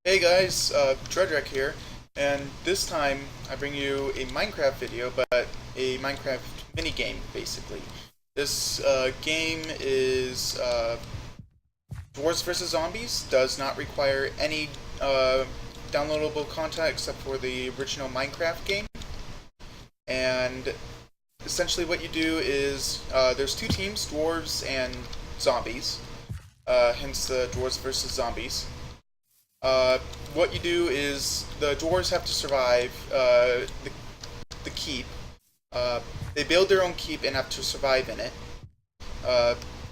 Hey guys, Dredrek here, and this time I bring you a Minecraft video, but a Minecraft minigame, basically. This game is Dwarves vs. Zombies, does not require any downloadable content except for the original Minecraft game, and essentially what you do is, there's two teams, Dwarves and Zombies, hence the Dwarves vs. Zombies. What you do is the dwarves have to survive the keep. They build their own keep and have to survive in it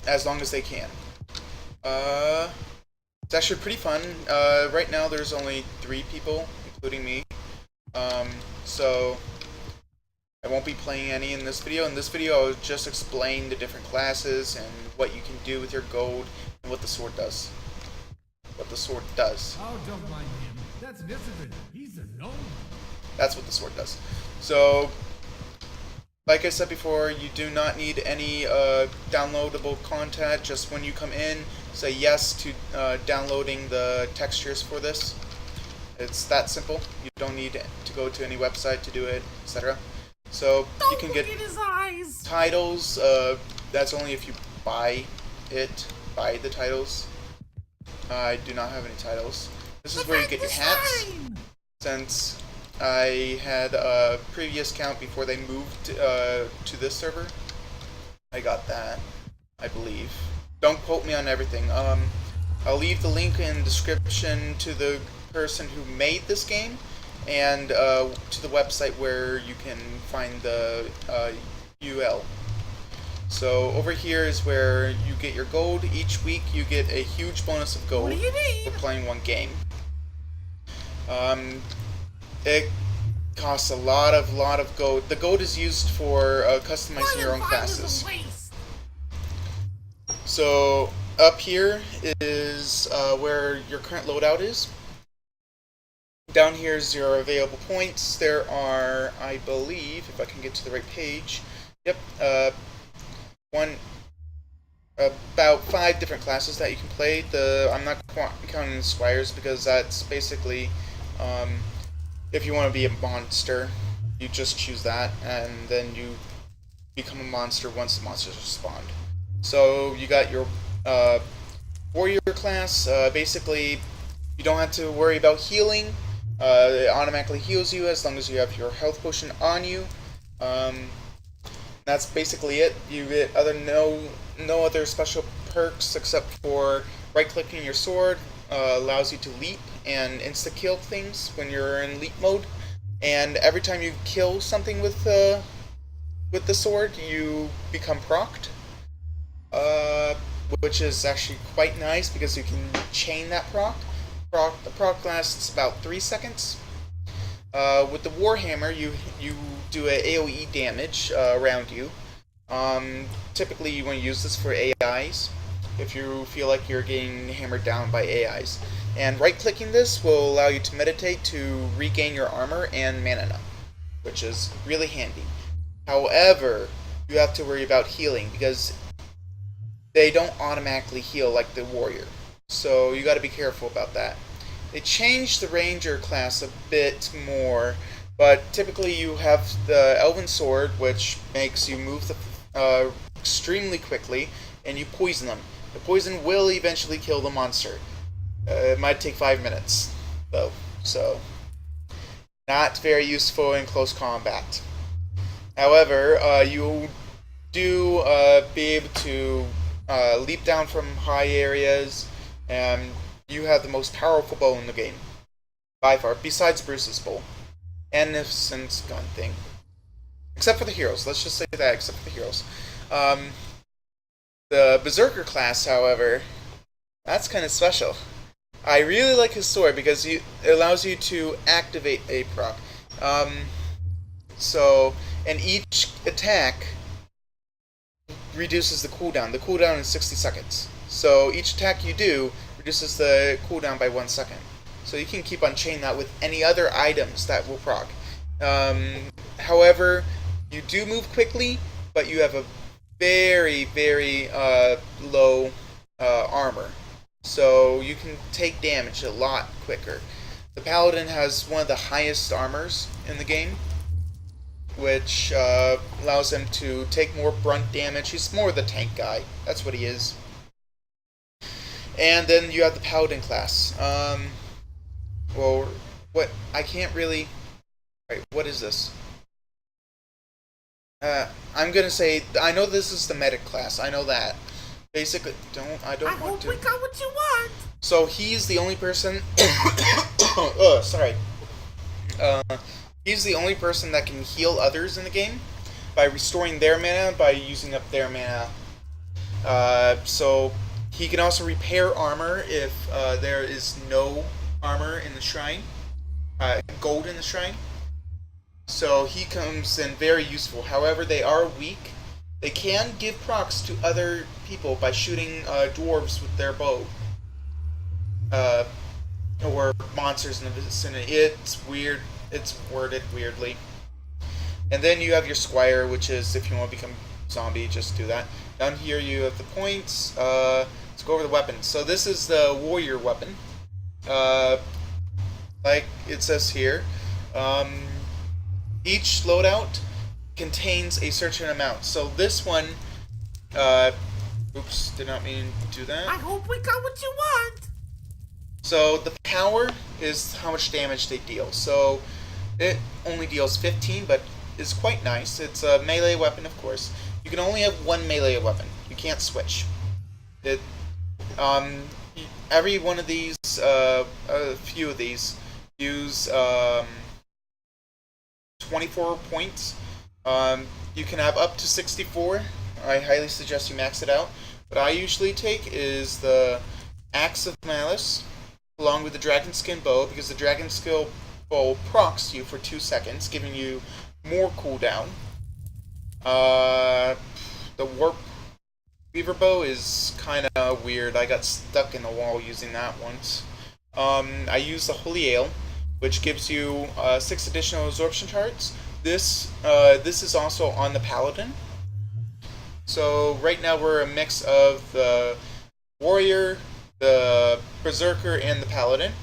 as long as they can. It's actually pretty fun. Right now there's only 3 people, including me. So I won't be playing any in this video. In this video I'll just explain the different classes and what you can do with your gold and what the sword does. Oh, don't mind him. That's Visitor. He's a gnome. That's what the sword does. So, like I said before, you do not need any downloadable content. Just when you come in, say yes to downloading the textures for this. It's that simple. You don't need to go to any website to do it, etc. So you can get titles. That's only if you buy the titles. I do not have any titles. This is where you get your hats. Since I had a previous account before they moved to this server, I got that, I believe. Don't quote me on everything. I'll leave the link in the description to the person who made this game, and to the website where you can find the UL. So over here is where you get your gold. Each week you get a huge bonus of gold for playing one game. It costs a lot of gold. The gold is used for customizing your own classes. So up here is where your current loadout is. Down here is your available points. There are, I believe, if I can get to the right page, yep, about 5 different classes that you can play. I'm not counting the squires because that's basically if you want to be a monster, you just choose that, and then you become a monster once the monsters are spawned. So you got your warrior class. Basically, you don't have to worry about healing. It automatically heals you as long as you have your health potion on you. That's basically it. You get no other special perks except for right-clicking your sword allows you to leap and insta-kill things when you're in leap mode. And every time you kill something with the sword, you become procced, which is actually quite nice because you can chain that proc. The proc lasts about 3 seconds. With the Warhammer, you do a AoE damage around you. Typically, you want to use this for AIs if you feel like you're getting hammered down by AIs. And right-clicking this will allow you to meditate to regain your armor and mana, which is really handy. However, you have to worry about healing because they don't automatically heal like the warrior. So you got to be careful about that. They changed the ranger class a bit more, but typically you have the elven sword, which makes you move extremely quickly, and you poison them. The poison will eventually kill the monster. It might take 5 minutes, though, so not very useful in close combat. However, you do be able to leap down from high areas, and you have the most powerful bow in the game, by far, besides Bruce's bow, and the Sin's gun thing. Except for the heroes, let's just say that, except for the heroes. The Berserker class, however, that's kind of special. I really like his sword because it allows you to activate a proc. And each attack reduces the cooldown. The cooldown is 60 seconds. So each attack you do reduces the cooldown by 1 second. So you can keep on chaining that with any other items that will proc. However, you do move quickly, but you have a very, very low armor. so you can take damage a lot quicker. The Paladin has one of the highest armors in the game, which allows him to take more brunt damage. He's more the tank guy. That's what he is. And then you have the Paladin class. Well, what I can't really. Right, what is this? I'm gonna say I know this is the medic class. I know that. Basically, I don't want to. We got what you want. So he's the only person. Sorry. He's the only person that can heal others in the game by restoring their mana by using up their mana. So he can also repair armor if there is no armor in the shrine, gold in the shrine. So he comes in very useful. However, they are weak. They can give procs to other people by shooting dwarves with their bow. Or monsters in the vicinity. It's weird. It's worded weirdly. And then you have your squire, which is if you want to become zombie, just do that. Down here you have the points. Let's go over the weapons. So this is the warrior weapon. Like it says here. Each loadout contains a certain amount. So this one, oops, did not mean to do that. I hope we got what you want. So the power is how much damage they deal. So it only deals 15, but is quite nice. It's a melee weapon, of course. You can only have one melee weapon. You can't switch. It, every one of these, a few of these, use 24 points. You can have up to 64. I highly suggest you max it out. What I usually take is the Axe of Malice, along with the Dragon Skin Bow, because the Dragon Skin Bow procs you for 2 seconds, giving you more cooldown. The Warp Weaver Bow is kind of weird. I got stuck in the wall using that once. I use the Holy Ale, which gives you 6 additional absorption charts. This is also on the Paladin. So right now we're a mix of the Warrior, the Berserker, and the Paladin.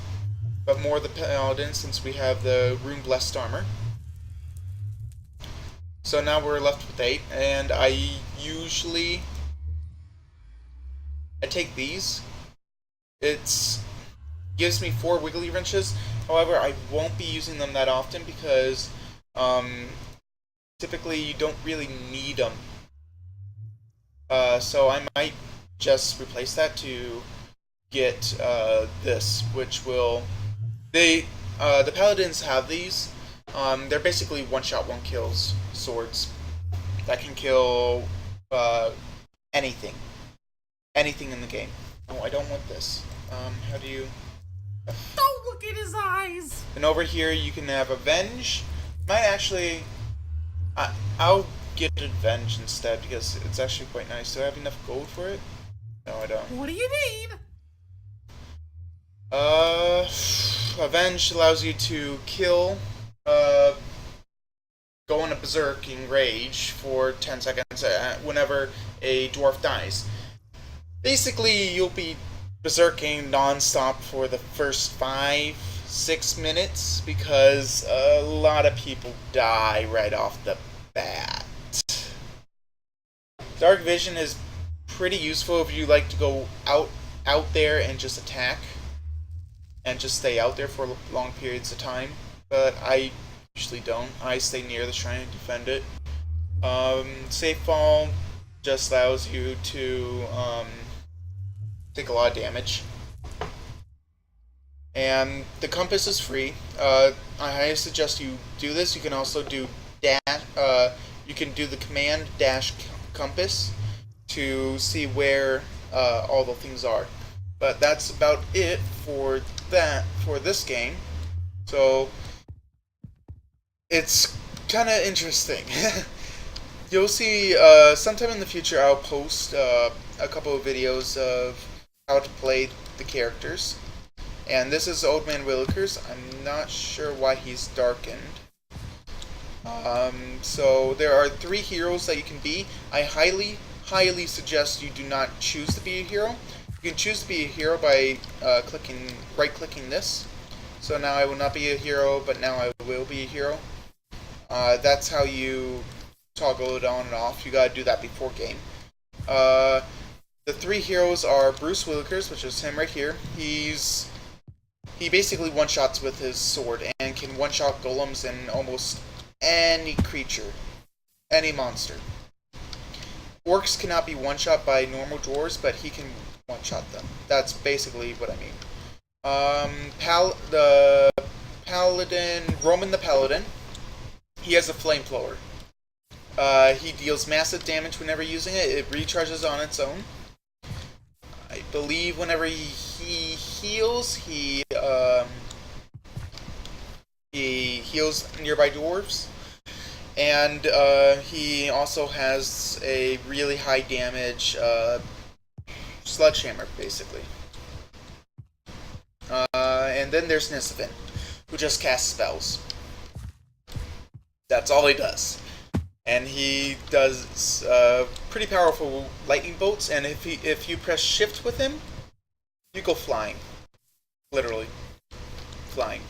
But more the Paladin since we have the Rune Blessed armor. So now we're left with 8, and I take these. It gives me 4 wiggly wrenches. However, I won't be using them that often because typically you don't really need them. So I might just replace that to get this, which will... the Paladins have these. They're basically one-shot, one-kills swords that can kill anything. Anything in the game. Oh, I don't want this. How do you... Don't look at his eyes. And over here you can have Avenge. Might actually... I'll get Avenge instead because it's actually quite nice. Do I have enough gold for it? No, I don't. What do you need? Avenge allows you to kill, go on a berserking rage for 10 seconds whenever a dwarf dies. Basically, you'll be berserking non-stop for the first 5-6 minutes because a lot of people die right off the bat. Dark Vision is pretty useful if you like to go out there and just attack and just stay out there for long periods of time, but I usually don't. I stay near the shrine and defend it. Safe Fall just allows you to take a lot of damage. And the compass is free. I highly suggest you do this. You can also do you can do the command dash compass to see where all the things are. But that's about it for this game. So it's kind of interesting. You'll see sometime in the future I'll post a couple of videos of how to play the characters. And this is Old Man Willikers. I'm not sure why he's darkened. So there are 3 heroes that you can be. I highly suggest you do not choose to be a hero. You can choose to be a hero by right-clicking this. So now I will not be a hero, but now I will be a hero. That's how you toggle it on and off. You gotta do that before game. The three heroes are Bruce Willikers, which is him right here. He basically one-shots with his sword and can one-shot golems and almost any creature, any monster. Orcs cannot be one-shot by normal dwarves, but he can one-shot them. That's basically what I mean. The Paladin, Roman the Paladin, he has a flamethrower. He deals massive damage whenever using it. It recharges on its own. I believe whenever he heals, he heals nearby dwarves. And he also has a really high damage sledgehammer, basically. And then there's Nisovin, who just casts spells. That's all he does. And he does pretty powerful lightning bolts, and if you press shift with him, you go flying. Literally. Flying.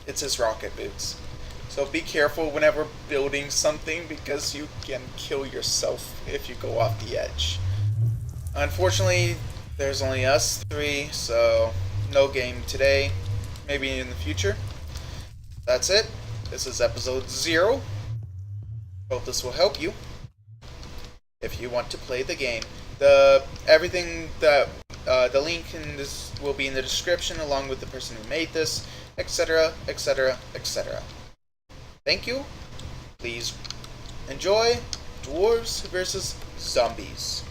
It's his rocket boots. So be careful whenever building something, because you can kill yourself if you go off the edge. Unfortunately, there's only us three, so no game today. Maybe in the future. That's it. This is episode 0. Hope this will help you if you want to play the game. Everything that the link in this will be in the description, along with the person who made this, etc., etc., etc. Thank you. Please enjoy Dwarves versus Zombies.